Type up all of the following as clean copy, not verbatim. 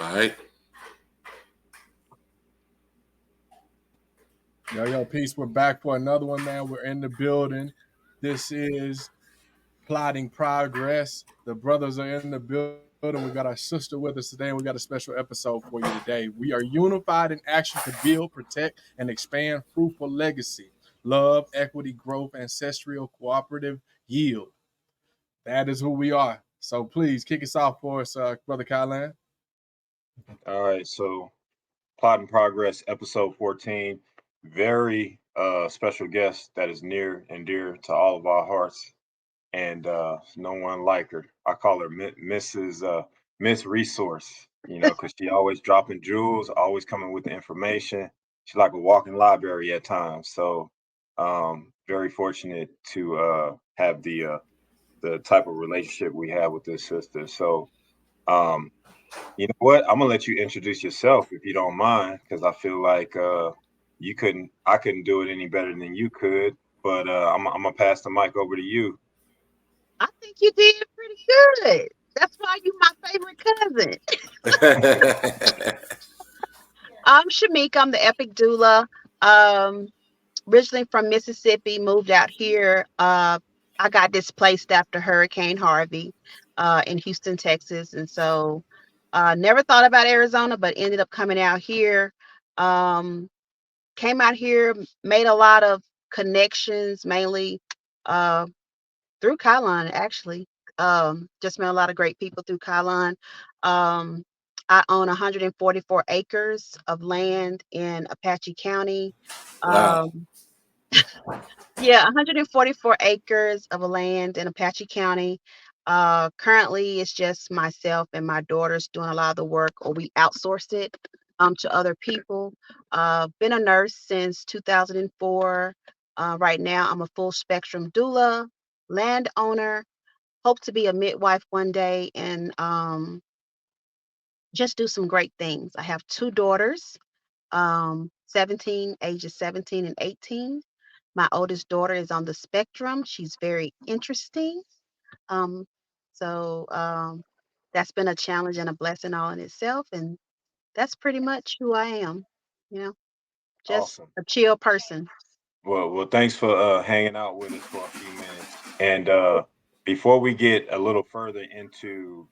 All right. Yo, peace. We're back for another one, man. We're in the building. This is Plotting Progress. The brothers are in the building. We got our sister with us today, and we got a special episode for you today. We are unified in action to build, protect, and expand fruitful legacy, love, equity, growth, ancestral, cooperative yield. That is who we are. So please kick us off for us, Brother Kylan. All right, so Plot in Progress, episode 14. Very special guest that is near and dear to all of our hearts, and no one like her. I call her Mrs. Miss Resource, because she always dropping jewels, always coming with the information. She's like a walking library at times. So very fortunate to have the type of relationship we have with this sister. So you know what? I'm gonna let you introduce yourself if you don't mind, because I feel like I couldn't do it any better than you could. But I'm gonna pass the mic over to you. I think you did pretty good. That's why you my favorite cousin. I'm Shamekia. I'm the Epic Doula. Originally from Mississippi, moved out here. I got displaced after Hurricane Harvey in Houston, Texas. And so never thought about Arizona, but ended up coming out here. Came out here, made a lot of connections, mainly through Kylan, actually. Just met a lot of great people through Kylan. I own 144 acres of land in Apache County. Wow. Yeah, 144 acres of land in Apache County. Currently, it's just myself and my daughters doing a lot of the work, or we outsourced it to other people. Been a nurse since 2004. Right now, I'm a full spectrum doula, landowner. Hope to be a midwife one day and just do some great things. I have two daughters, 17, ages 17 and 18. My oldest daughter is on the spectrum. She's very interesting. Um, so that's been a challenge and a blessing all in itself. And that's pretty much who I am, you know, just Awesome. a chill person. Well, thanks for hanging out with us for a few minutes. And before we get a little further into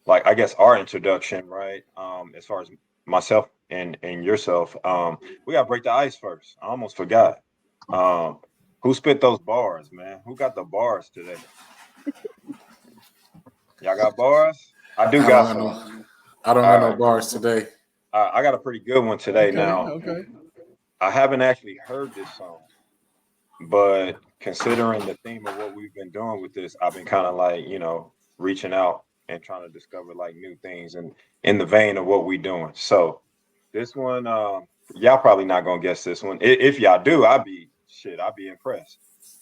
like I guess our introduction, right? As far as myself and yourself, we gotta break the ice first. I almost forgot. Who spit those bars, man? Who got the bars today? Y'all got bars? I do I got don't have some. no. I don't All have no right. bars today. I got a pretty good one today. Okay, Now, okay. I haven't actually heard this song, but considering the theme of what we've been doing with this, I've been kind of like, reaching out and trying to discover like new things and in the vein of what we're doing. So this one, y'all probably not gonna guess this one. If y'all do, I'd be impressed.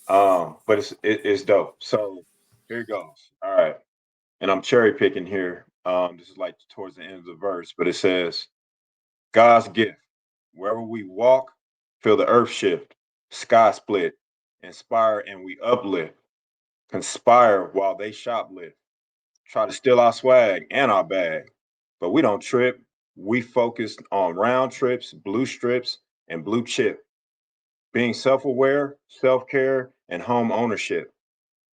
But it's dope. So here it goes. All right. And I'm cherry picking here. This is like towards the end of the verse, but it says, God's gift. Wherever we walk, feel the earth shift, sky split, inspire and we uplift, conspire while they shoplift, try to steal our swag and our bag. But we don't trip. We focused on round trips, blue strips, and blue chip, being self aware, self care, and home ownership,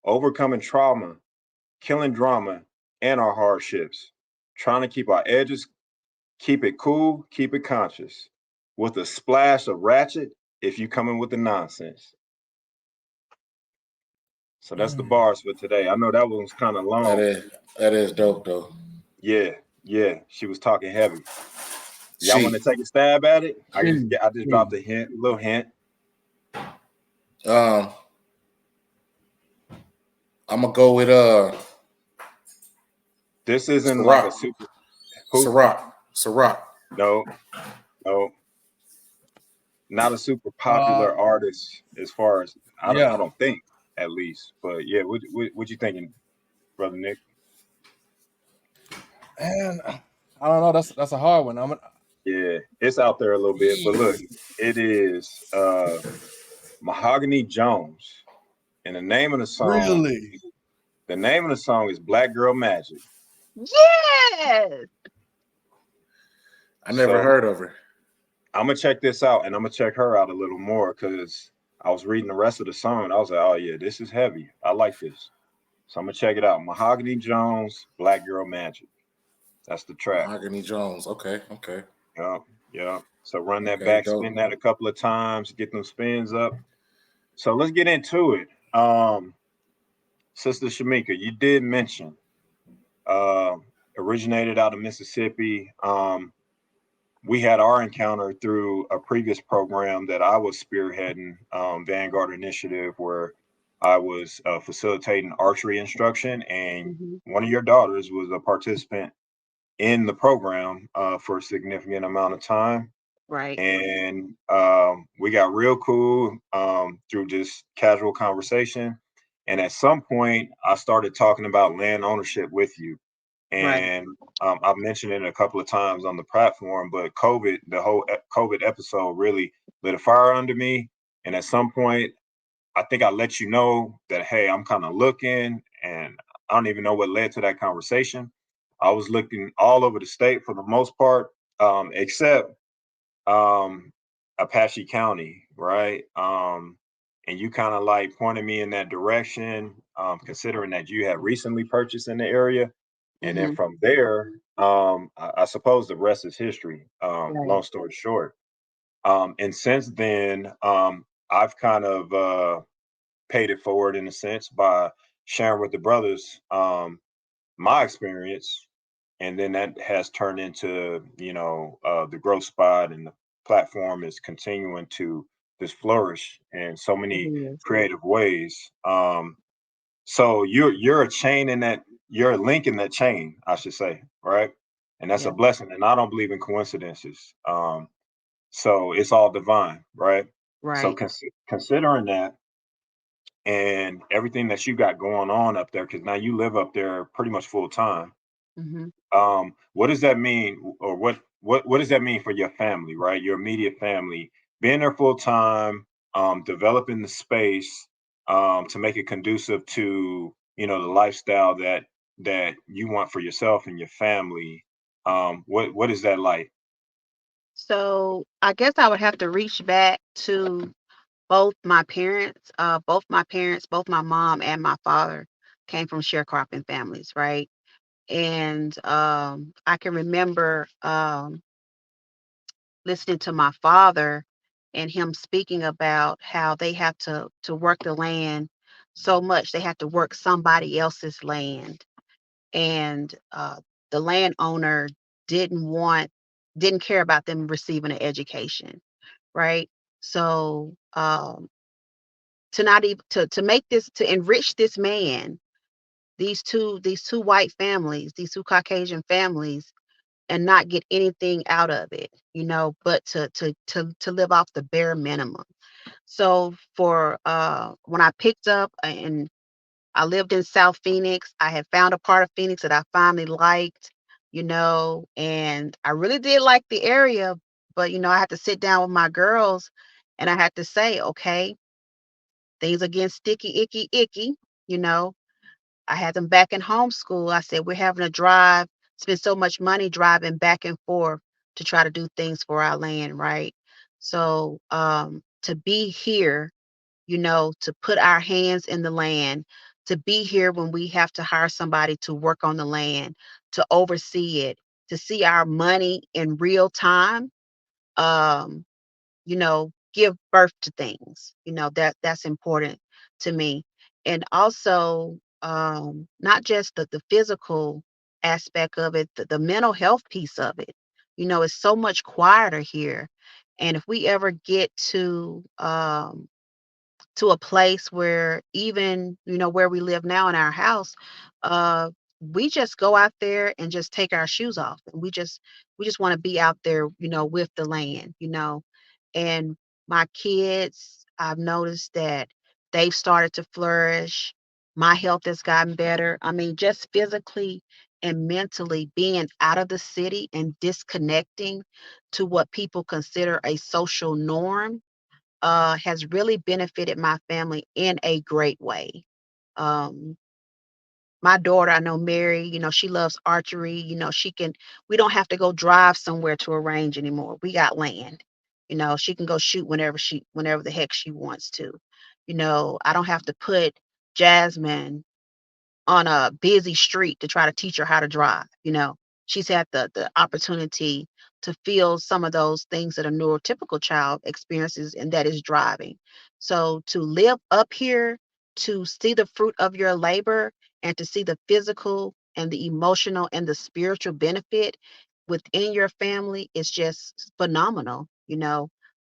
overcoming trauma, killing drama, and our hardships, trying to keep our edges, keep it cool, keep it conscious, with a splash of ratchet if you coming with the nonsense. So that's the bars for today. I know that one's kind of long. That is dope though. Yeah. She was talking heavy. Y'all want to take a stab at it? I just dropped a little hint. I'm gonna go with This isn't Ciroc. like a super. Ciroc. No, not a super popular artist as far as I don't think, at least. But yeah, what you thinking, brother Nick? And I don't know. That's a hard one. Yeah, it's out there a little bit, but look, it is Mahogany Jones, and the name of the song. Really? The name of the song is Black Girl Magic. Yes. I never So heard of her. I'm gonna check this out, and I'm gonna check her out a little more because I was reading the rest of the song. I was like, oh yeah, this is heavy. I like this. So I'm gonna check it out. Mahogany Jones, Black Girl Magic. That's the track. Mahogany Jones. Okay, okay, Yup, yup. So run that okay. back, spin Dope. that a couple of times, get them spins up. So let's get into it. Sister Shamekia, you did mention uh, originated out of Mississippi. We had our encounter through a previous program that I was spearheading, Vanguard Initiative, where I was facilitating archery instruction, and Hmm. one of your daughters was a participant in the program for a significant amount of time. Right. And we got real cool through just casual conversation. And at some point, I started talking about land ownership with you. Right. And I've mentioned it a couple of times on the platform, but COVID, the whole COVID episode really lit a fire under me. And at some point, I think I let you know that, hey, I'm kind of looking, and I don't even know what led to that conversation. I was looking all over the state for the most part, except um, Apache County, right? And you kind of like pointed me in that direction, considering that you had recently purchased in the area. And then Hmm. from there, I suppose the rest is history. Right. Long story short. And since then, I've kind of paid it forward in a sense by sharing with the brothers my experience, and then that has turned into the growth spot, and the platform is continuing to just flourish in so It many is. creative ways. So you're a chain in that, you're a link in that chain, I should say, right? And that's a Yeah. blessing, and I don't believe in coincidences. So it's all divine, right? So Right. considering that and everything that you got going on up there, because now you live up there pretty much full time. Hmm. What does that mean, or what does that mean for your family, right? Your immediate family, being there full time, developing the space to make it conducive to the lifestyle that you want for yourself and your family. What is that like? So I guess I would have to reach back to both my parents. Both my mom and my father came from sharecropping families, right? And I can remember listening to my father and him speaking about how they have to work the land so much they have to work somebody else's land, and the landowner didn't want didn't care about them receiving an education, right? So to not even to make this to enrich this man, these two white families, these two Caucasian families, and not get anything out of it, but to live off the bare minimum. So for when I picked up and I lived in South Phoenix, I had found a part of Phoenix that I finally liked, and I really did like the area, but I had to sit down with my girls and I had to say, okay, things are getting sticky, icky, icky, you know. I had them back in homeschool. I said, we're having to drive, spend so much money driving back and forth to try to do things for our land, right? So to be here, to put our hands in the land, to be here when we have to hire somebody to work on the land, to oversee it, to see our money in real time, um, give birth to things. That's important to me. And also, not just the physical aspect of it, the mental health piece of it. It's so much quieter here. And if we ever get to a place where even where we live now in our house, uh we just go out there and just take our shoes off, and we just want to be out there with the land. And my kids, I've noticed that they've started to flourish. My health has gotten better. I mean, just physically and mentally being out of the city and disconnecting to what people consider a social norm has really benefited my family in a great way. Um, My daughter, I know Mary, she loves archery. We don't have to go drive somewhere to a range anymore. We got land. She can go shoot whenever the heck she wants to. I don't have to put Jasmine on a busy street to try to teach her how to drive. She's had the opportunity to feel some of those things that a neurotypical child experiences, and that is driving. So to live up here, to see the fruit of your labor, and to see the physical and the emotional and the spiritual benefit within your family is just phenomenal.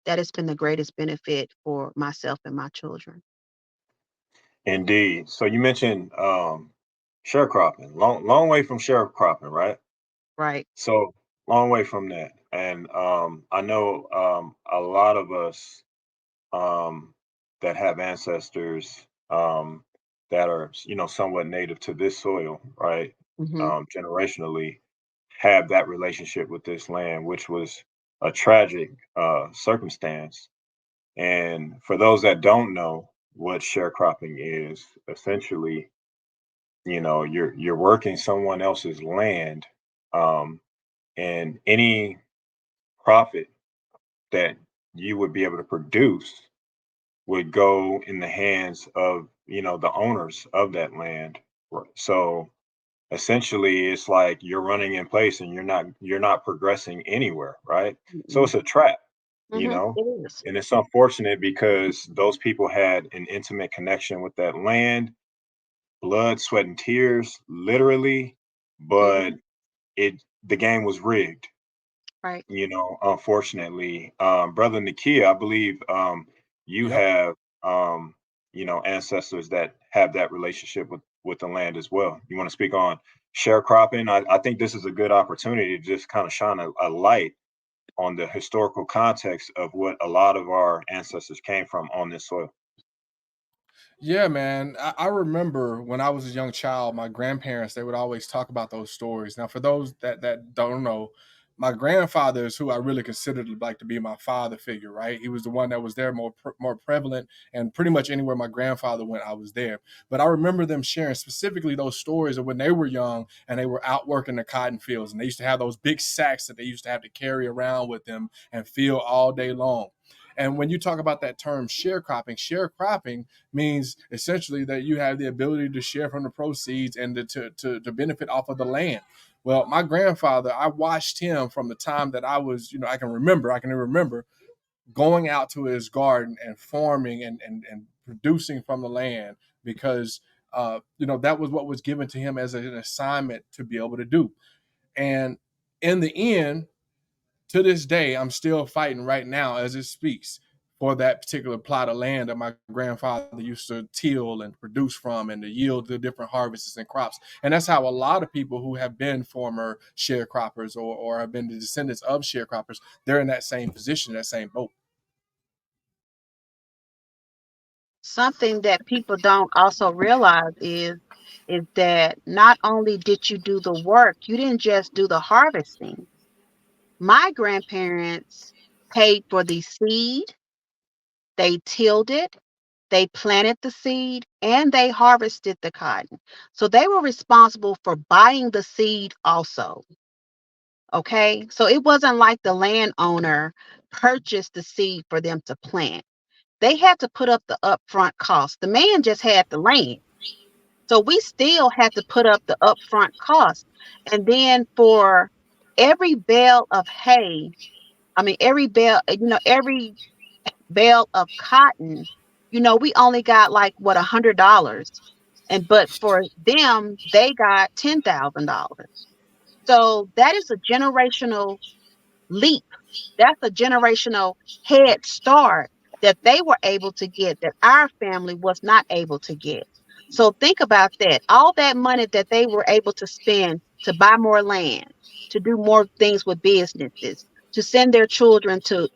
That has been the greatest benefit for myself and my children. Indeed. So you mentioned sharecropping. Long way from sharecropping, right? Right. So long way from that. And I know a lot of us um, that have ancestors that are, somewhat native to this soil, right? Hmm. Generationally, have that relationship with this land, which was a tragic circumstance. And for those that don't know what sharecropping is, essentially, you're working someone else's land, um, and any profit that you would be able to produce would go in the hands of the owners of that land. So essentially it's like you're running in place and you're not progressing anywhere, right? So Mm-mm. it's a trap, you Hmm. know It is. and it's unfortunate because those people had an intimate connection with that land, blood, sweat, and tears, literally. But Hmm. the game was rigged, Right. unfortunately. Brother Nakia, I believe you Yep. have ancestors that have that relationship with the land as well. You want to speak on sharecropping? I think this is a good opportunity to just kind of shine a light on the historical context of what a lot of our ancestors came from on this soil. Yeah, man. I remember when I was a young child, my grandparents, they would always talk about those stories. Now, for those that don't know, my grandfather is who I really considered like to be my father figure, right? He was the one that was there more prevalent, and pretty much anywhere my grandfather went, I was there. But I remember them sharing specifically those stories of when they were young and they were out working the cotton fields, and they used to have those big sacks that they used to have to carry around with them and feel all day long. And when you talk about that term sharecropping means essentially that you have the ability to share from the proceeds and to benefit off of the land. Well, my grandfather, I watched him from the time that I was, I can remember going out to his garden and farming and producing from the land because, that was what was given to him as an assignment to be able to do. And in the end, to this day, I'm still fighting right now as it speaks for that particular plot of land that my grandfather used to till and produce from and to yield the different harvests and crops. And that's how a lot of people who have been former sharecroppers or have been the descendants of sharecroppers, they're in that same position, that same boat. Something that people don't also realize is that not only did you do the work, you didn't just do the harvesting. My grandparents paid for the seed, they tilled it, they planted the seed, and they harvested the cotton. So they were responsible for buying the seed also. Okay. So it wasn't like the landowner purchased the seed for them to plant. They had to put up the upfront cost. The man just had the land. So we still had to put up the upfront cost. And then for every bale of hay, every bale of cotton, we only got like what, $100. But for them, they got $10,000. So that is a generational leap. That's a generational head start that they were able to get that our family was not able to get. So think about that. All that money that they were able to spend to buy more land, to do more things with businesses, to send their children to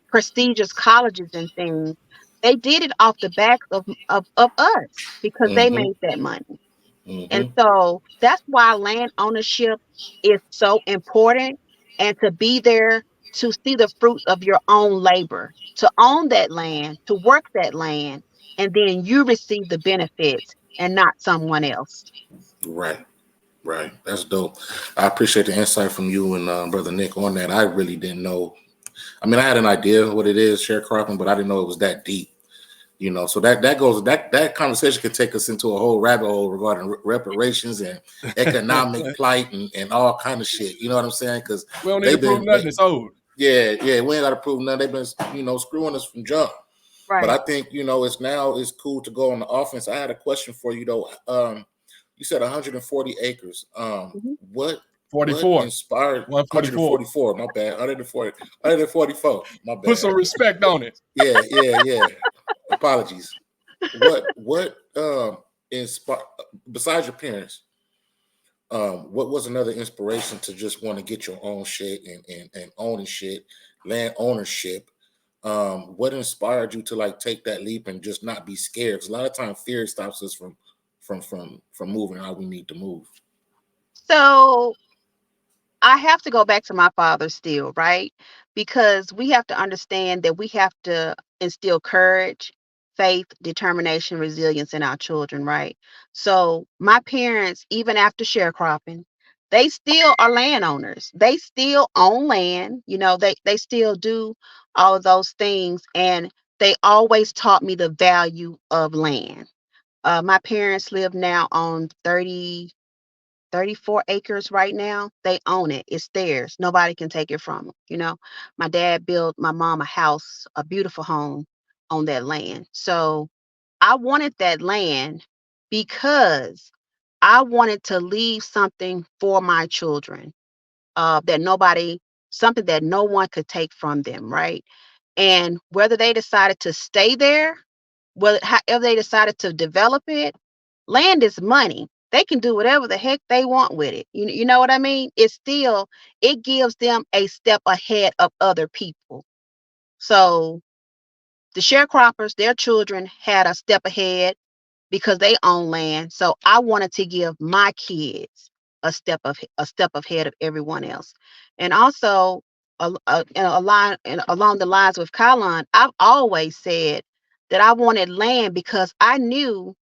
prestigious colleges and things, they did it off the backs of us because they Mm-hmm. made that money. And Mm-hmm. so that's why land ownership is so important, and to be there to see the fruits of your own labor, to own that land, to work that land, and then you receive the benefits and not someone else. Right. Right. That's dope. I appreciate the insight from you and brother Nick on that. I really didn't know. I mean, I had an idea what it is, sharecropping, but I didn't know it was that deep. So that conversation could take us into a whole rabbit hole regarding reparations and economic plight and all kind of shit. You know what I'm saying? Because We don't need to they've prove been, nothing. It's old. yeah, we ain't got to prove nothing. They've been, screwing us from jump. But Right. I think it's cool to go on the offense. I had a question for you though. You said 140 acres. Mhm. What 44. inspired 144. 144? My bad. 144. My Put bad. some respect on it. Yeah. Apologies. What inspired besides your parents? What was another inspiration to just want to get your own shit and owning shit, land ownership? What inspired you to like take that leap and just not be scared? Because a lot of times fear stops us from moving how we need to move. So I have to go back to my father still, right? Because we have to understand that we have to instill courage, faith, determination, resilience in our children, right? So my parents, even after sharecropping, they still are landowners. They still own land. They still do all of those things. And they always taught me the value of land. My parents live now on 34 acres right now. They own it. It's theirs. Nobody can take it from them. My dad built my mom a house, a beautiful home on that land. So I wanted that land because I wanted to leave something for my children, that something that no one could take from them, right? And whether they decided to stay there, however they decided to develop it, land is money. They can do whatever the heck they want with it. You know what I mean? It gives them a step ahead of other people. So the sharecroppers, their children had a step ahead because they own land. So I wanted to give my kids a step ahead of everyone else. And also, along the lines with Kalon, I've always said that I wanted land because I knew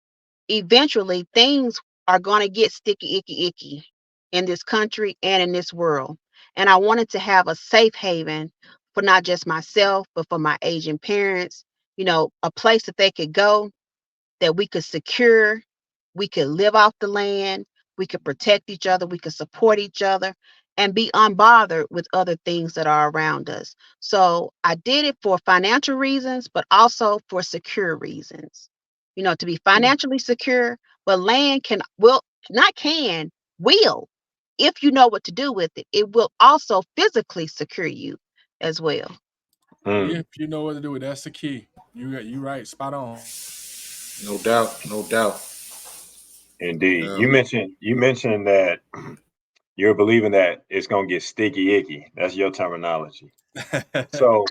eventually things are going to get sticky, icky in this country and in this world. And I wanted to have a safe haven for not just myself, but for my aging parents, a place that they could go, that we could secure, we could live off the land, we could protect each other, we could support each other, and be unbothered with other things that are around us. So I did it for financial reasons, but also for secure reasons. To be financially secure, but land not can, will, if you know what to do with it, it will also physically secure you as well. Mm, If you know what to do with, that's the key. You right, spot on. No doubt. No doubt. indeed. Uh, You mentioned that you're believing that it's gonna get sticky icky. That's your terminology. So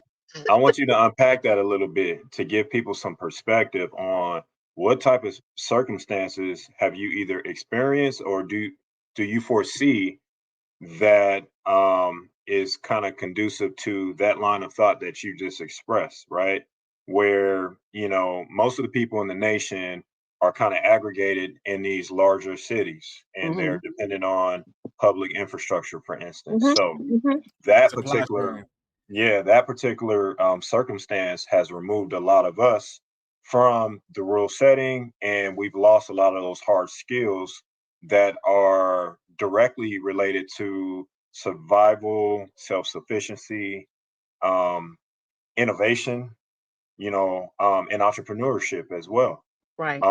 I want you to unpack that a little bit to give people some perspective on what type of circumstances have you either experienced or do you foresee that is kind of conducive to that line of thought that you just expressed, right? Where, most of the people in the nation are kind of aggregated in these larger cities and Hmm. they're dependent on public infrastructure, for instance. Hmm. So Hmm. that Supply particular chain. yeah, that particular circumstance has removed a lot of us from the rural setting, and we've lost a lot of those hard skills that are directly related to survival, self-sufficiency, um, innovation, and entrepreneurship as well. Right.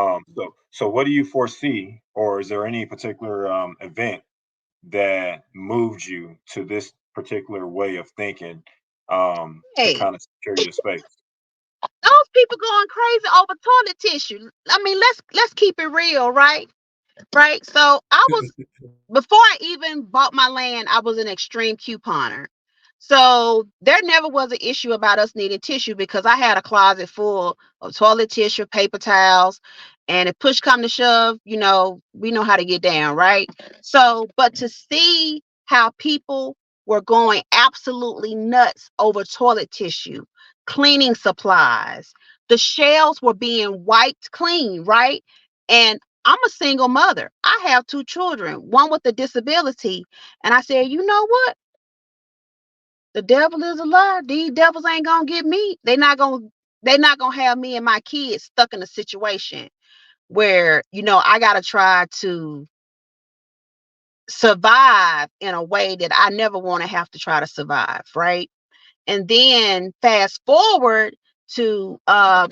So what do you foresee, or is there any particular event that moved you to this particular way of thinking, to Hey, kind of secure your space? those people going crazy over toilet tissue. I mean, let's keep it real, right? Right. So I was before I even bought my land, I was an extreme couponer. So there never was an issue about us needing tissue because I had a closet full of toilet tissue, paper towels, and if push come to shove, we know how to get down, right? So, but to see how people were going absolutely nuts over toilet tissue, cleaning supplies, the shelves were being wiped clean, right? And I'm a single mother. I have 2 children, one with a disability. And I said, you know what? The devil is a lie. These devils ain't gonna get me. They not gonna have me and my kids stuck in a situation where, I gotta try to survive in a way that I never want to have to try to survive, right? And then fast forward to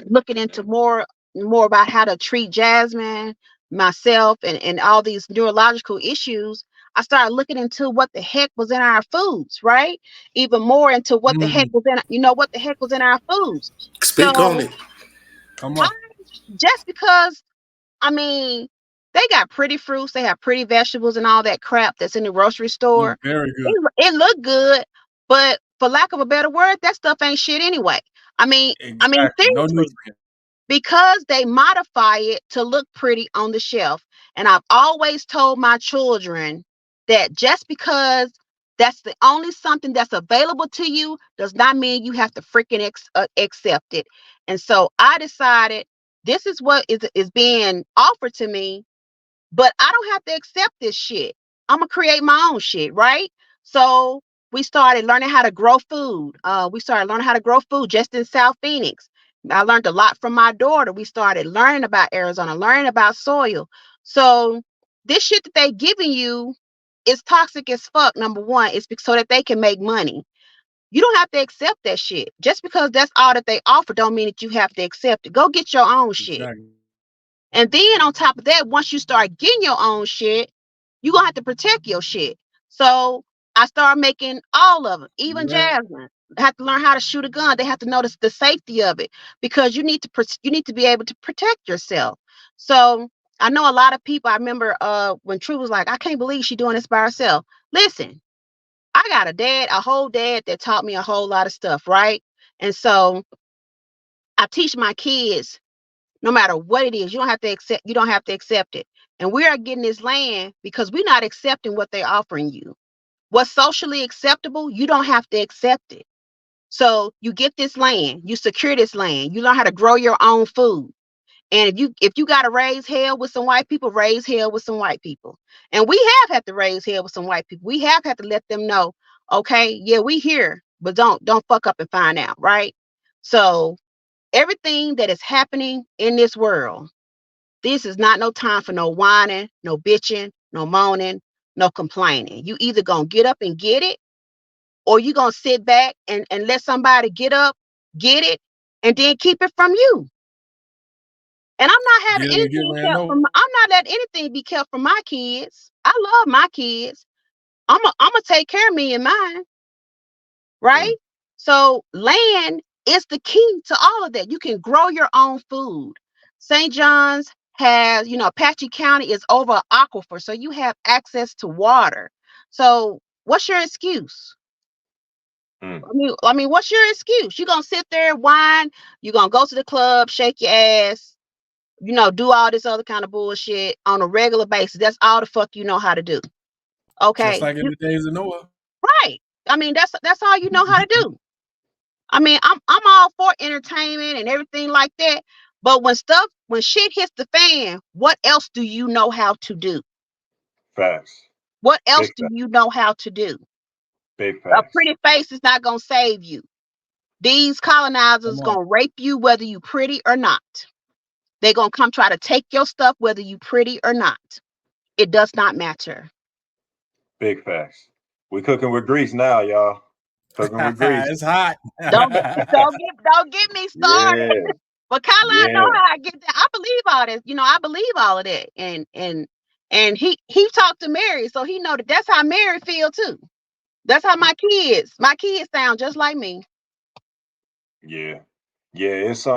looking into more about how to treat Jasmine, myself, and all these neurological issues. I started looking into what the heck was in our foods, right? Even more into what the heck was in, what the heck was in our foods. Speak on So it. Come on. just because, I mean, they got pretty fruits, they have pretty vegetables and all that crap that's in the grocery store. Look very good. It looked good, but for lack of a better word, that stuff ain't shit anyway. I mean, Exactly. No seriously, nutrients. because they modify it to look pretty on the shelf. And I've always told my children that just because that's the only something that's available to you does not mean you have to freaking accept it. And so I decided this is what is being offered to me, but I don't have to accept this shit. I'm gonna create my own shit, right? So we started learning how to grow food. We started learning how to grow food just in South Phoenix. I learned a lot from my daughter. We started learning about Arizona, learning about soil. So this shit that they giving you is toxic as fuck. Number one, it's so that they can make money. You don't have to accept that shit. Just because that's all that they offer, don't mean that you have to accept it. Go get your own shit. Exactly. And then on top of that, once you start getting your own shit, you're gonna have to protect your shit. So I started making all of them, even Yeah. Jasmine. Have to learn how to shoot a gun. They have to notice the safety of it because you need to be able to protect yourself. So I know a lot of people. I remember when True was like, I can't believe she's doing this by herself. Listen, I got a whole dad that taught me a whole lot of stuff, right? And so I teach my kids no matter what it is, you don't have to accept it. And we are getting this land because we're not accepting what they're offering you. What's socially acceptable, you don't have to accept it. So you get this land, you secure this land, you learn how to grow your own food. And if you gotta raise hell with some white people, raise hell with some white people. And we have had to raise hell with some white people. We have had to let them know, okay, yeah, we here, but don't fuck up and find out, right? So everything that is happening in this world, this is not no time for no whining, no bitching, no moaning, no complaining. You either gonna get up and get it, or you gonna sit back and let somebody get up, get it, and then keep it from you. And I'm not having Get it and get anything ran kept over. from. I'm not letting anything be kept from my kids. I love my kids. I'm gonna take care of me and mine, right? Mm. So land is the key to all of that. You can grow your own food. St. John's has, Apache County is over an aquifer, so you have access to water. So what's your excuse? Mm. I mean, what's your excuse? You're gonna sit there and whine, you're gonna go to the club, shake your ass, do all this other kind of bullshit on a regular basis. That's all the fuck you know how to do. Just Okay. like in the days of Noah. Right. I mean, that's all you know how to do. I mean, I'm all for entertainment and everything like that. But when shit hits the fan, what else do you know how to do? Facts. What else Big do facts. you know how to do? Big A facts. pretty face is not gonna save you. These Come colonizers on. gonna rape you whether you pretty or not. They're gonna come try to take your stuff whether you pretty or not. It does not matter. Big facts. We cooking with grease now, y'all. Cooking with grease. It's hot. Don't get me started. Yeah. But Kyla, I know Yeah. how I get that. I believe all this. I believe all of that. And he talked to Mary, so he know that that's how Mary feel too. That's how my kids sound just like me. Yeah. Yeah. It's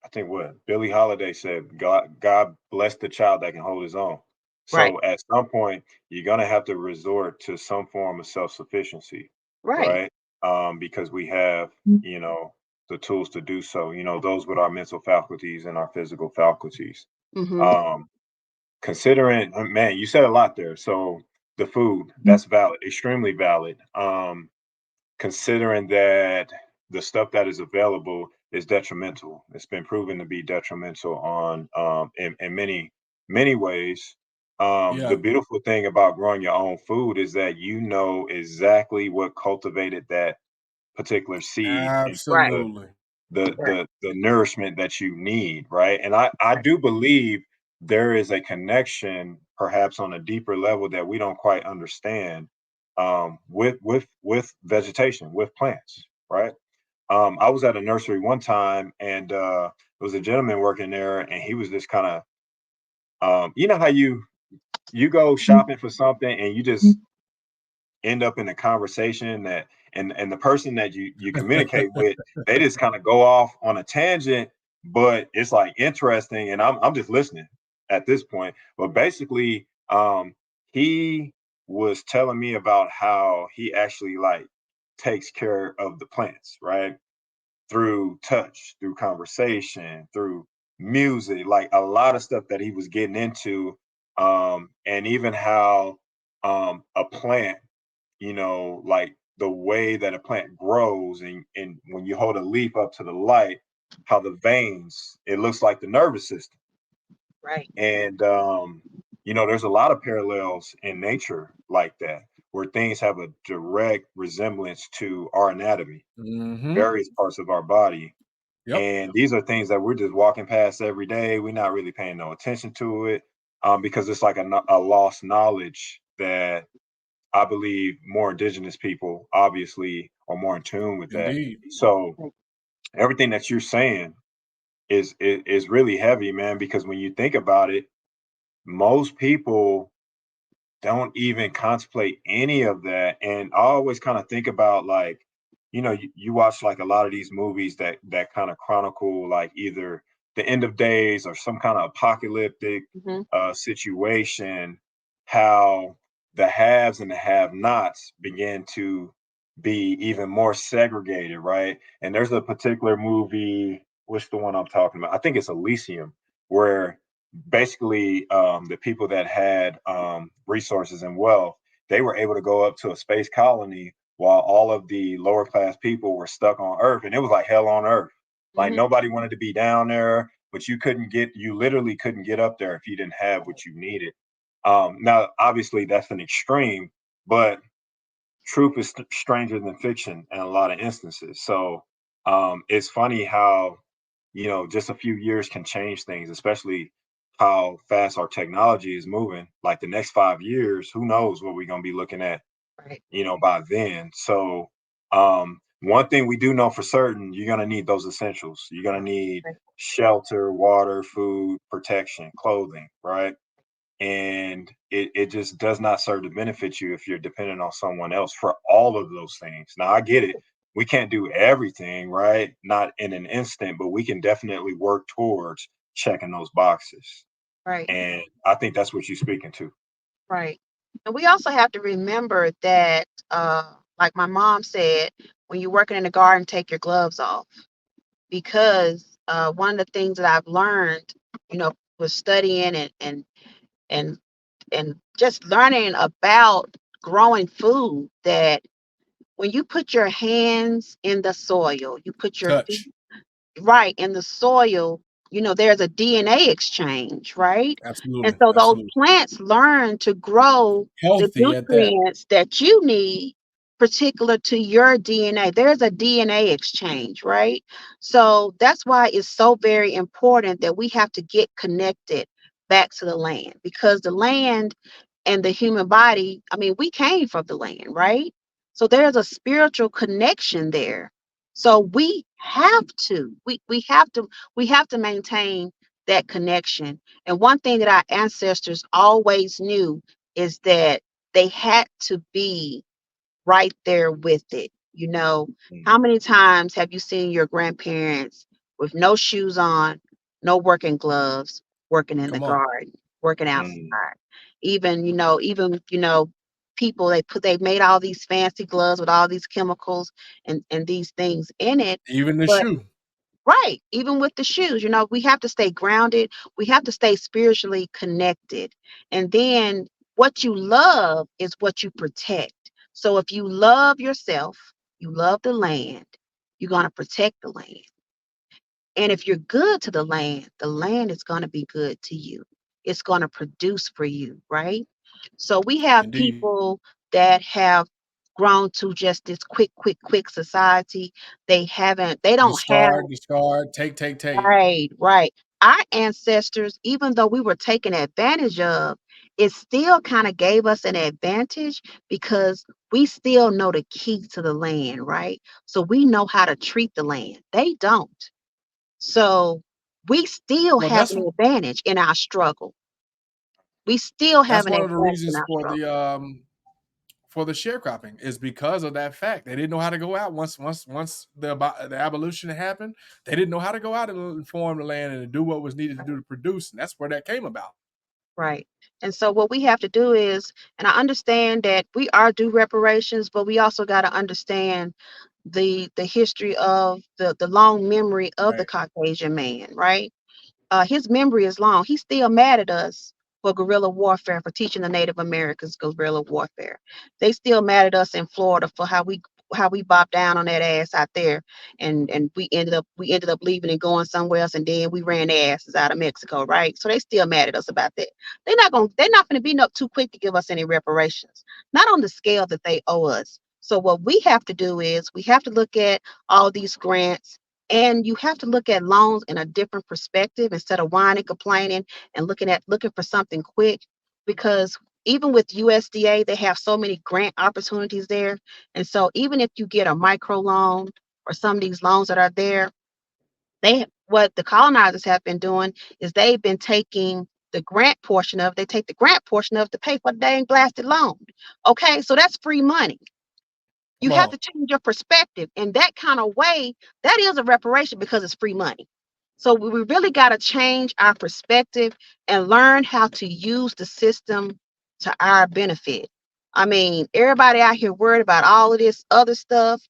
I think what Billie Holiday said, God bless the child that can hold his own. Right, So at some point you're gonna have to resort to some form of self-sufficiency, right. right? Because we have, the tools to do so, those with our mental faculties and our physical faculties. Mm-hmm. Um, Considering, man, you said a lot there. So the food, that's valid, extremely valid. Considering that the stuff that is available is detrimental. It's been proven to be detrimental on in many many ways. Yeah, The beautiful thing about growing your own food is that you know exactly what cultivated that particular seed into Right. absolutely. Right. the nourishment that you need, right? And I Right. do believe there is a connection, perhaps on a deeper level that we don't quite understand, with vegetation, with plants, right? I was at a nursery one time, and there was a gentleman working there, and he was just kind of, you know how you go Mhm. shopping for something and you Mhm. just end up in a conversation that, and the person that you communicate with, they just kind of go off on a tangent, but it's like interesting, and I'm just listening at this point. But basically, he was telling me about how he actually like takes care of the plants, right? Through touch, through conversation, through music, like a lot of stuff that he was getting into, and even how a plant, like the way that a plant grows, and when you hold a leaf up to the light, how the veins, it looks like the nervous system. Right. And there's a lot of parallels in nature like that, where things have a direct resemblance to our anatomy, Hmm. various parts of our body. Yep. And these are things that we're just walking past every day. We're not really paying no attention to it, because it's like a lost knowledge that I believe more indigenous people obviously are more in tune with that. Indeed. So Right. everything that you're saying is really heavy, man, because when you think about it, most people don't even contemplate any of that. And I always kind of think about, like, you watch like a lot of these movies that kind of chronicle like either the end of days or some kind of apocalyptic Mhm. situation, how the haves and the have-nots begin to be even more segregated, right? And there's a particular movie, what's the one I'm talking about? I think it's Elysium, where basically the people that had resources and wealth, they were able to go up to a space colony while all of the lower class people were stuck on Earth, and it was like hell on Earth. Like Mhm. nobody wanted to be down there, but you literally couldn't get up there if you didn't have what you needed. Now obviously that's an extreme, but truth is stranger than fiction in a lot of instances. So it's funny how, just a few years can change things, especially how fast our technology is moving. Like the next 5 years, who knows what we're going to be looking at, Right. by then. So one thing we do know for certain, you're going to need those essentials. You're going to need Right. shelter, water, food, protection, clothing, right? And it just does not serve to benefit you if you're dependent on someone else for all of those things. Now I get it, we can't do everything, right? Not in an instant, but we can definitely work towards checking those boxes. Right. And I think that's what you're speaking to. Right. And we also have to remember that, like my mom said, when you're working in the garden, take your gloves off. Because one of the things that I've learned, was studying and and just learning about growing food, that when you put your hands in the soil, you put your feet Touch. right in the soil, there's a DNA exchange, right? And Absolutely. so those Absolutely. plants learn to grow the Healthy at that. nutrients that you need particular to your DNA. There's a DNA exchange, right? So that's why it's so very important that we have to get connected back to the land, because the land and the human body, I mean, we came from the land, right? So there's a spiritual connection there. So we have to maintain that connection. And one thing that our ancestors always knew is that they had to be right there with it. Mm. How many times have you seen your grandparents with no shoes on, no working gloves, working in the Come on. garden, working outside? Mm. Even people, they made all these fancy gloves with all these chemicals and these things in it. Even the But shoe. right, even with the shoes, we have to stay grounded. We have to stay spiritually connected. And then what you love is what you protect. So if you love yourself, you love the land, you're going to protect the land. And if you're good to the land is going to be good to you. it's going to produce for you, right? So we have Indeed. people that have grown to just this quick society. They don't have. Discard, take. Right, right. Our ancestors, even though we were taken advantage of, it still kind of gave us an advantage because we still know the key to the land, right? So we know how to treat the land. They don't. So we still Well, have an advantage in our struggle. We still have that's an one of the advantage in reasons our struggle. for the sharecropping is because of that fact. They didn't know how to go out once the abolition happened. They didn't know how to go out and inform the land and do what was needed to do to produce, and that's where that came about. Right. And so what we have to do is, and I understand that we are due reparations, but we also got to understand the history of the long memory of the Right. Caucasian man, right? His memory is long. He's still mad at us for guerrilla warfare, for teaching the Native Americans guerrilla warfare. They still mad at us in Florida for how we bopped down on that ass out there, and we ended up leaving and going somewhere else, and then we ran their asses out of Mexico, right? So they still mad at us about that. They're not going to be no too quick to give us any reparations, not on the scale that they owe us. So what we have to do is we have to look at all these grants, and you have to look at loans in a different perspective instead of whining, complaining, and looking for something quick. Because even with USDA, they have so many grant opportunities there. And so even if you get a micro loan or some of these loans that are there, what the colonizers have been doing is they've been taking they take the grant portion of to pay for the dang blasted loan. Okay, so that's free money. You Come have on. to change your perspective in that kind of way. That is a reparation because it's free money. So we really got to change our perspective and learn how to use the system to our benefit. I mean, everybody out here worried about all of this other stuff,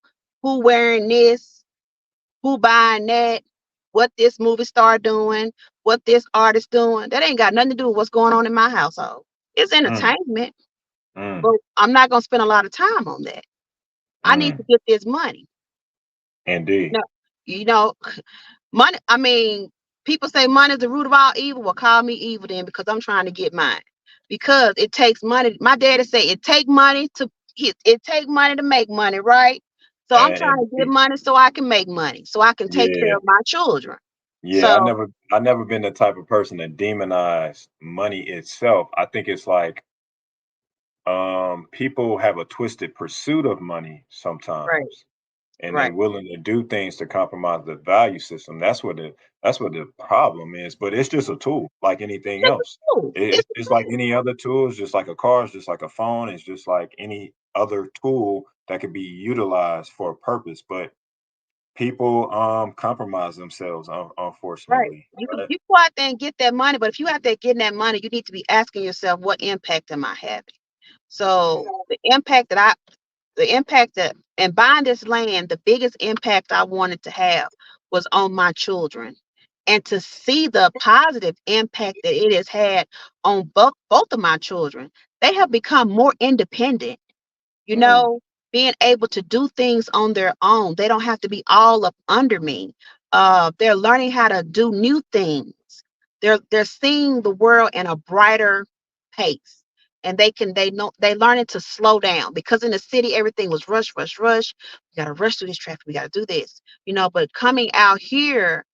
who wearing this, who buying that, what this movie star doing, what this artist doing. That ain't got nothing to do with what's going on in my household. It's Mm, entertainment, mm, but I'm not going to spend a lot of time on that. I need to mm. get this money. Indeed. No, you know, money. I mean, people say money is the root of all evil. Well, call me evil then, because I'm trying to get mine. Because it takes money. My daddy say it take money to make money, right? So I'm trying to get Indeed. money so I can make money, so I can take care Yeah. of my children. Yeah. So I never been the type of person that demonize money itself. I think it's like people have a twisted pursuit of money right, sometimes, and they right. willing to do things to compromise the value system. That's what the problem is. But it's just a tool, like anything It's else. a tool. It's It's a like tool. any other tool. It's just like a car. It's just like a phone. It's just like any other tool that could be utilized for a purpose. But people compromise themselves, Right. unfortunately. Right? You go out there and get that money, but if you out there getting that money, you need to be asking yourself, what impact am I having? So the impact that and buying this land, the biggest impact I wanted to have was on my children. And to see the positive impact that it has had on both of my children, they have become more independent, you Mm, know, being able to do things on their own. They don't have to be all up under me. They're learning how to do new things. They're seeing the world in a brighter pace. And they learning to slow down, because in the city everything was rush, rush, rush. We gotta rush through this traffic, we gotta do this, but coming out here,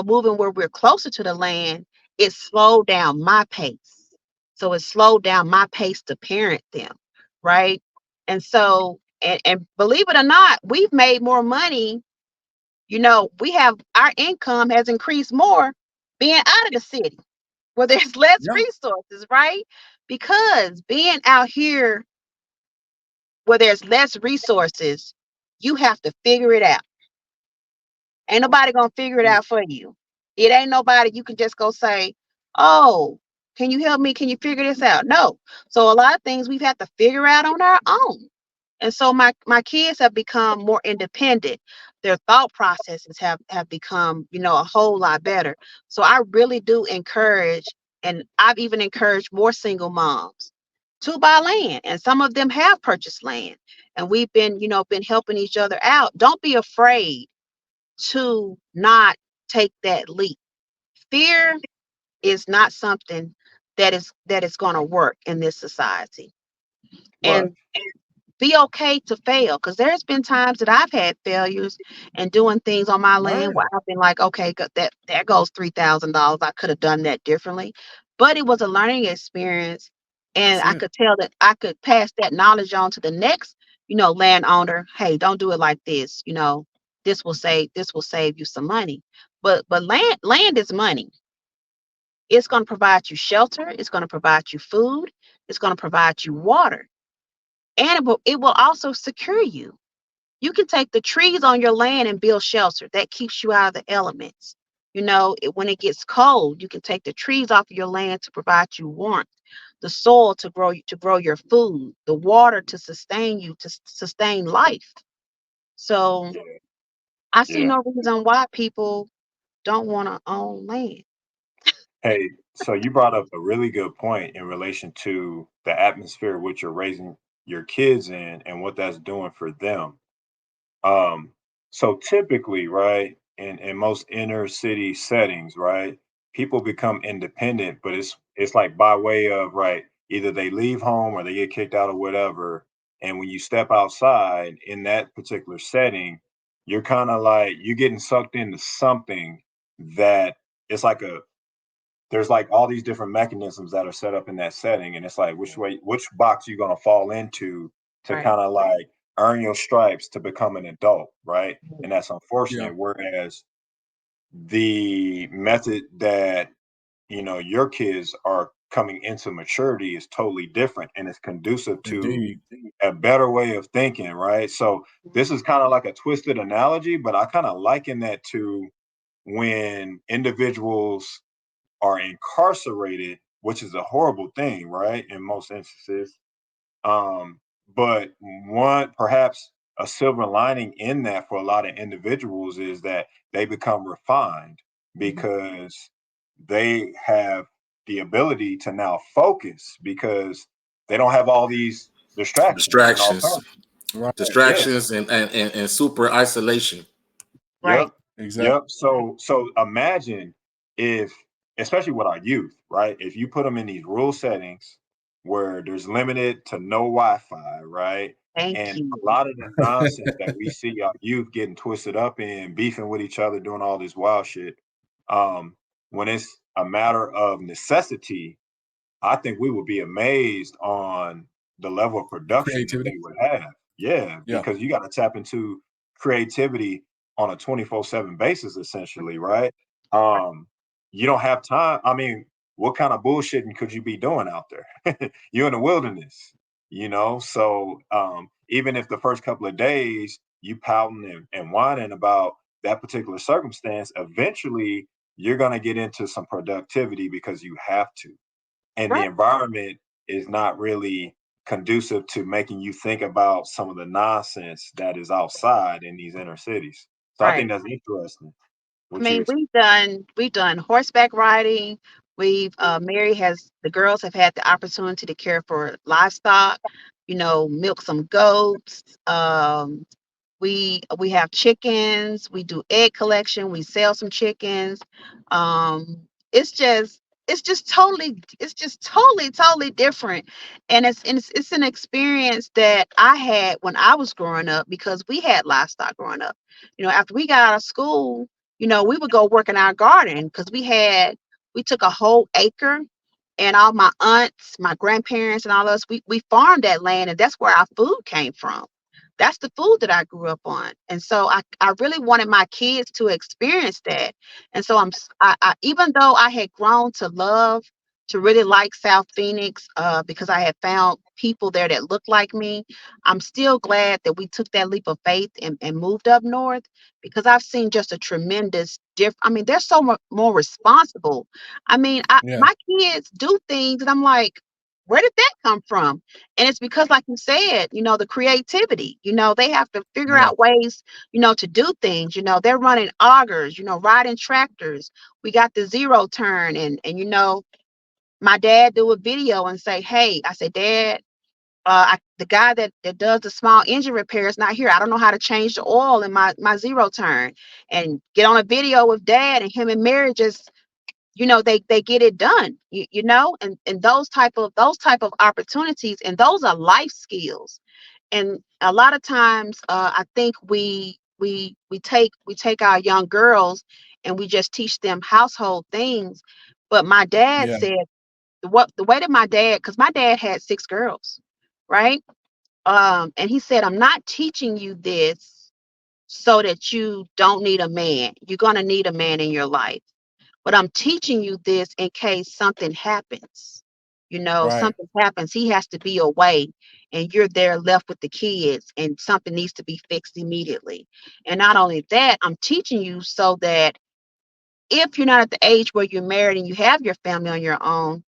moving where we're closer to the land, it slowed down my pace. So it slowed down my pace to parent them, right? And so, and believe it or not, we've made more money. We have our income has increased more being out of the city where there's less Yeah. resources, right? Because being out here where there's less resources, you have to figure it out. Ain't nobody gonna figure it out for you. It ain't nobody you can just go say, "Oh, can you help me? Can you figure this out?" No. So a lot of things we've had to figure out on our own. And so my kids have become more independent. Their thought processes have become, a whole lot better. So I really do encourage, and I've even encouraged more single moms to buy land. And some of them have purchased land. And we've been helping each other out. Don't be afraid to not take that leap. Fear is not something that is going to work in this society. Right. And be okay to fail, because there's been times that I've had failures and doing things on my land Right. where I've been like, okay, that there goes $3,000. I could have done that differently, but it was a learning experience, and That's I it. could tell that I could pass that knowledge on to the next, landowner. Hey, don't do it like this. This will save you some money. But land is money. It's going to provide you shelter. It's going to provide you food. It's going to provide you water, and it will also secure you. You can take the trees on your land and build shelter. That keeps you out of the elements. When it gets cold, you can take the trees off of your land to provide you warmth, the soil to grow your food, the water to sustain you, to sustain life. So Yeah. I see Yeah. no reason why people don't want to own land. Hey, so you brought up a really good point in relation to the atmosphere which you're raising your kids in and what that's doing for them. Um, so typically, right, in most inner city settings, right, people become independent, but it's like by way of right, either they leave home or they get kicked out or whatever. And when you step outside in that particular setting, you're kind of like you're getting sucked into something that it's like a there's like all these different mechanisms that are set up in that setting, and it's like which box you're gonna fall into to Right. kind of like earn your stripes to become an adult, right? And that's Yeah. unfortunate. Whereas the method that your kids are coming into maturity is totally different, and it's conducive to Indeed. a better way of thinking, right? So this is kind of like a twisted analogy, but I kind of liken that to when individuals are incarcerated, which is a horrible thing, right? In most instances. Um, but one perhaps a silver lining in that for a lot of individuals is that they become refined because they have the ability to now focus because they don't have all these distractions and Distractions, alternatives. Right. Yeah. distractions, and super isolation. Right. Yep. Exactly. Yep. So imagine if, especially with our youth, right? If you put them in these rural settings where there's limited to no Wi-Fi, right? Thank And you. a lot of the nonsense that we see our youth getting twisted up in, beefing with each other, doing all this wild shit. Um, when it's a matter of necessity, I think we would be amazed on the level of The production that they creativity. would have. Yeah, Yeah. because you got to tap into creativity on a 24/7 basis, essentially, right? Um, you don't have time. I mean, what kind of bullshitting could you be doing out there? You're in the wilderness, So even if the first couple of days you pouting and whining about that particular circumstance, eventually you're going to get into some productivity because you have to, and the Right. environment is not really conducive to making you think about some of the nonsense that is outside in these inner cities. So I Right. think that's interesting I what you mean, explained. we've done horseback riding. Mary has the girls have had the opportunity to care for livestock, milk some goats. We have chickens. We do egg collection. We sell some chickens. Um, it's just it's just totally different, and it's an experience that I had when I was growing up, because we had livestock growing up. After we got out of school, we would go work in our garden, because we took a whole acre, and all my aunts, my grandparents, and all us, we farmed that land, and that's where our food came from. That's the food that I grew up on. And so I really wanted my kids to experience that. And so even though I had grown to really like South Phoenix, because I had found people there that looked like me, I'm still glad that we took that leap of faith and moved up north, because I've seen just a tremendous I mean, they're so much more responsible. I mean, Yeah. my kids do things and I'm like, where did that come from? And it's because, like you said, the creativity, they have to figure Yeah. out ways, to do things. They're running augers, riding tractors. We got the zero turn, and my dad do a video and say, hey, I say, Dad, the guy that does the small engine repair is not here. I don't know how to change the oil in my zero turn. And get on a video with Dad and him and Mary just they get it done, and those type of opportunities, and those are life skills. And a lot of times, I think we take our young girls and we just teach them household things. But my dad Yeah. said, the way that my dad, because my dad had 6 girls, right? And he said, I'm not teaching you this so that you don't need a man. You're gonna need a man in your life, but I'm teaching you this in case something happens. Right. Something happens, he has to be away, and you're there left with the kids, and something needs to be fixed immediately. And not only that, I'm teaching you so that if you're not at the age where you're married and you have your family on your own,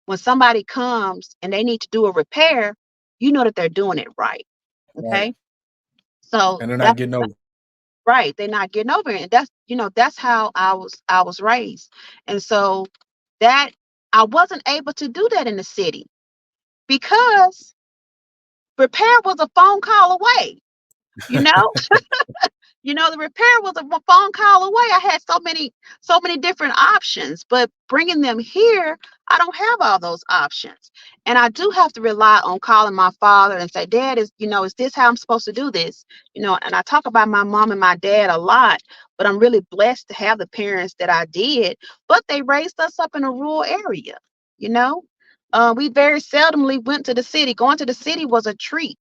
when somebody comes and they need to do a repair, you know that they're doing it right. Right. Okay. So And they're not that's getting over. right. They're not getting over it. And that's how I was raised. And so that I wasn't able to do that in the city because repair was a phone call away. You know, the repair was a phone call away. I had so many different options, but bringing them here, I don't have all those options. And I do have to rely on calling my father and say, Dad, is this how I'm supposed to do this? And I talk about my mom and my dad a lot, but I'm really blessed to have the parents that I did, but they raised us up in a rural area, you know. We very seldomly went to the city. Going to the city was a treat,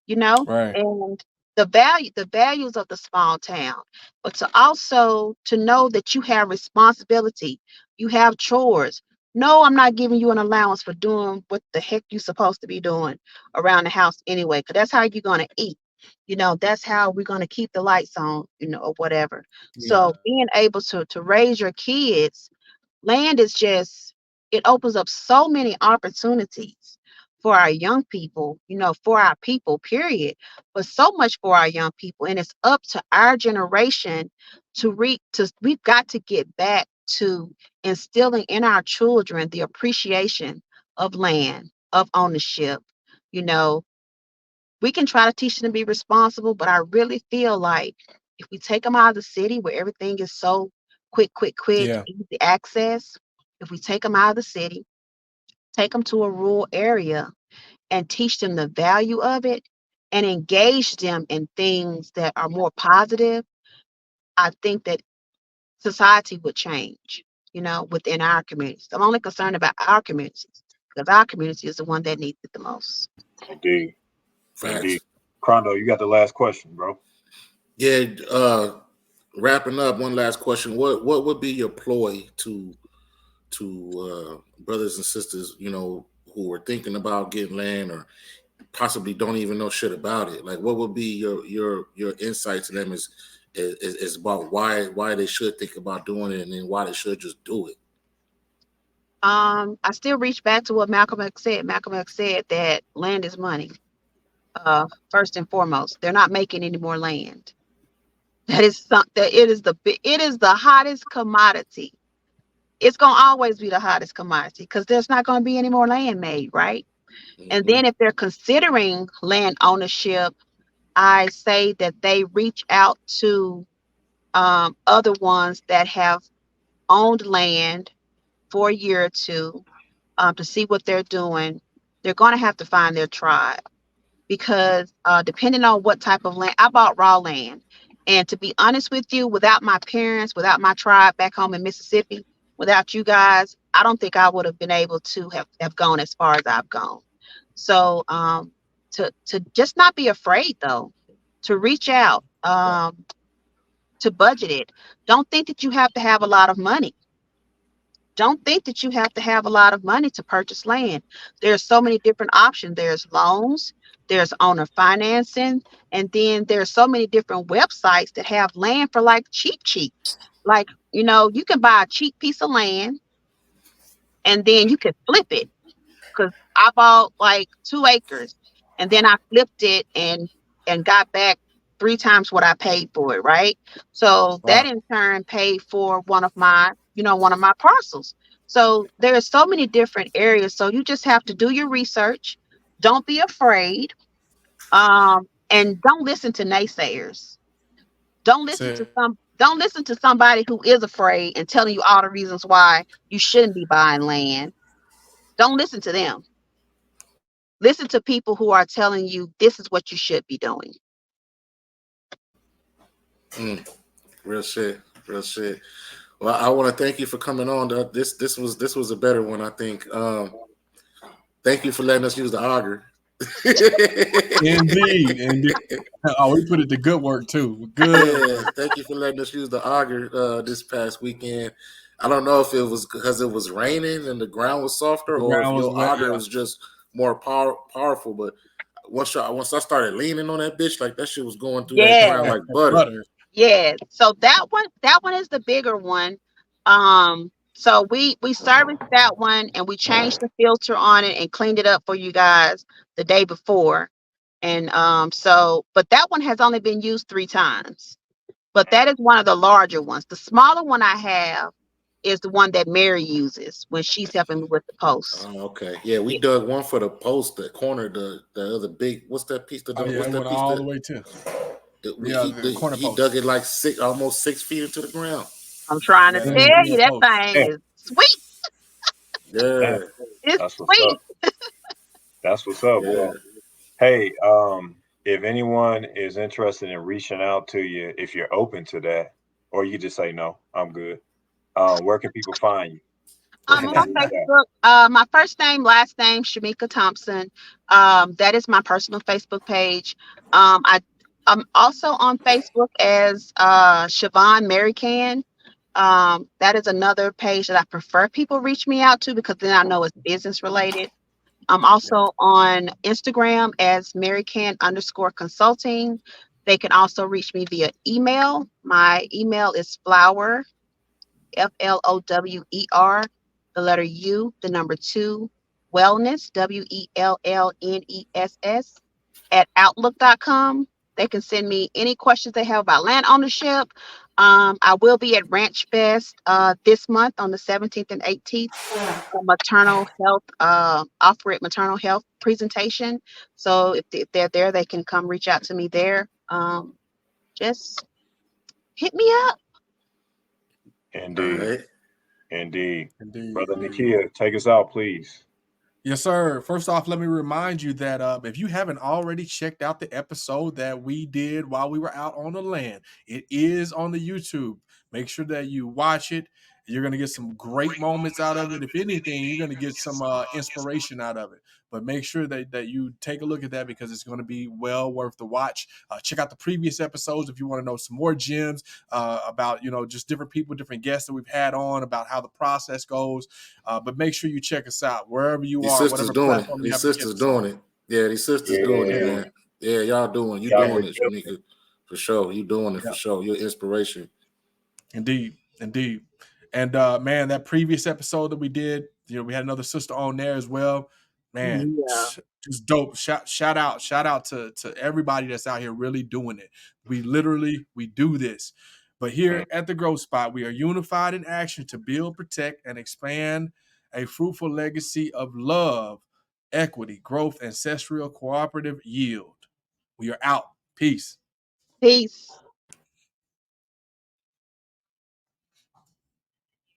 Right. and the values of the small town, but to know that you have responsibility, you have chores. No, I'm not giving you an allowance for doing what the heck you're supposed to be doing around the house anyway, because that's how you're going to eat. That's how we're going to keep the lights on, or whatever. Yeah. So being able to raise your kids, land is just, it opens up so many opportunities for our young people, for our people, period, but so much for our young people. And it's up to our generation we've got to get back to instilling in our children the appreciation of land, of ownership. You know, we can try to teach them to be responsible, but I really feel like if we take them out of the city where everything is so quick, Yeah. easy access, if we take them out of the city, take them to a rural area and teach them the value of it and engage them in things that are more positive, I think that society would change, within our communities. I'm only concerned about our communities because our community is the one that needs it the most. Indeed. Indeed. Facts. Crondo, you got the last question, bro. Yeah. Wrapping up, one last question. What would be your ploy to brothers and sisters, who are thinking about getting land or possibly don't even know shit about it? Like, what would be your insight to them is about why they should think about doing it and then why they should just do it. I still reach back to what Malcolm X said. Malcolm X said that land is money. First and foremost, they're not making any more land. That is something. It is the hottest commodity. It's gonna always be the hottest commodity because there's not gonna be any more land made, right? And Mm-hmm. then if they're considering land ownership, I say that they reach out to other ones that have owned land for a year or two, to see what they're doing. They're going to have to find their tribe because depending on what type of land, I bought raw land. And to be honest with you, without my parents, without my tribe back home in Mississippi, without you guys, I don't think I would have been able to have gone as far as I've gone. So to just not be afraid though, to reach out, to budget it. Don't think that you have to have a lot of money. Don't think that you have to have a lot of money to purchase land. There's so many different options. There's loans, there's owner financing, and then there's so many different websites that have land for like cheap. Like, you can buy a cheap piece of land and then you can flip it, because I bought like 2 acres and then I flipped it and got back 3 times what I paid for it, right? So that Wow. in turn paid for one of my parcels. So there are so many different areas. So you just have to do your research. Don't be afraid. And don't listen to naysayers. Don't That's listen to it. Don't listen to somebody who is afraid and telling you all the reasons why you shouldn't be buying land. Don't listen to them. Listen to people who are telling you this is what you should be doing. Real shit. Real shit. Well, I want to thank you for coming on. This was a better one, I think. Thank you for letting us use the auger. Indeed, indeed. Oh, we put it to good work too. Good Yeah, work. thank you for letting us use the auger this past weekend. I don't know if it was because it was raining and the ground was softer, The or if ground was your wet. auger Yeah. was just more powerful. But once I started leaning on that bitch, like that shit was going through that Yeah. ground like butter. Yeah. So that one is the bigger one. So we serviced that one and we changed the filter on it and cleaned it up for you guys the day before. And but that one has only been used 3 times. But that is one of the larger ones. The smaller one I have is the one that Mary uses when she's helping me with the post. Oh, okay. Yeah, we Yeah. dug one for the post, the corner, the other big. What's that piece? Oh yeah, What's it that went piece? all the way to the corner He post. dug it like almost 6 feet into the ground. I'm trying to Yeah, Yeah, in tell between you the that posts. thing is sweet. yeah, That, It's that's what's sweet. up. That's what's up. yeah. Well, hey, if anyone is interested in reaching out to you, if you're open to that, or you just say no, I'm good. Where can people find you I'm in that on chat? Facebook. My first name, last name, Shamekia Thompson. That is my personal Facebook page. I'm also on Facebook as Siobhan Mary Can. That is another page that I prefer people reach me out to because then I know it's business related. I'm also on Instagram as MaryCan_consulting. They can also reach me via email. My email is FLOWER, the letter U, the number 2, wellness, WELLNESS, at outlook.com. They can send me any questions they have about land ownership. I will be at Ranch Fest this month on the 17th and 18th. Maternal health, off-grid maternal health presentation. So if they're there, they can come reach out to me there. Just hit me up. All Indeed, right. indeed. Indeed, Brother indeed. Nakia, take us out, please. Yes, sir. First off, let me remind you that if you haven't already checked out the episode that we did while we were out on the land, it is on the YouTube. Make sure that you watch it. You're going to get some great moments out of it. If anything, you're going to get some inspiration out of it. But make sure that you take a look at that because it's going to be well worth the watch. Check out the previous episodes if you want to know some more gems about, just different people, different guests that we've had on, about how the process goes. But make sure you check us out wherever you These are, sisters whatever doing it. platform you These happen to get sisters us on. doing it. Yeah, these sisters doing it, Yeah, Yeah, man. Yeah, you y'all doing been it, killing Shamekia. For sure. You doing it yeah, for sure. You're inspiration. indeed, indeed. And man, that previous episode that we did, we had another sister on there as well. Man, Yeah. just dope. Shout out to everybody that's out here really doing it. We do this. But it. here at the Growth Spot, we are unified in action to build, protect, and expand a fruitful legacy of love, equity, growth, ancestral cooperative yield. We are out. Peace. Peace.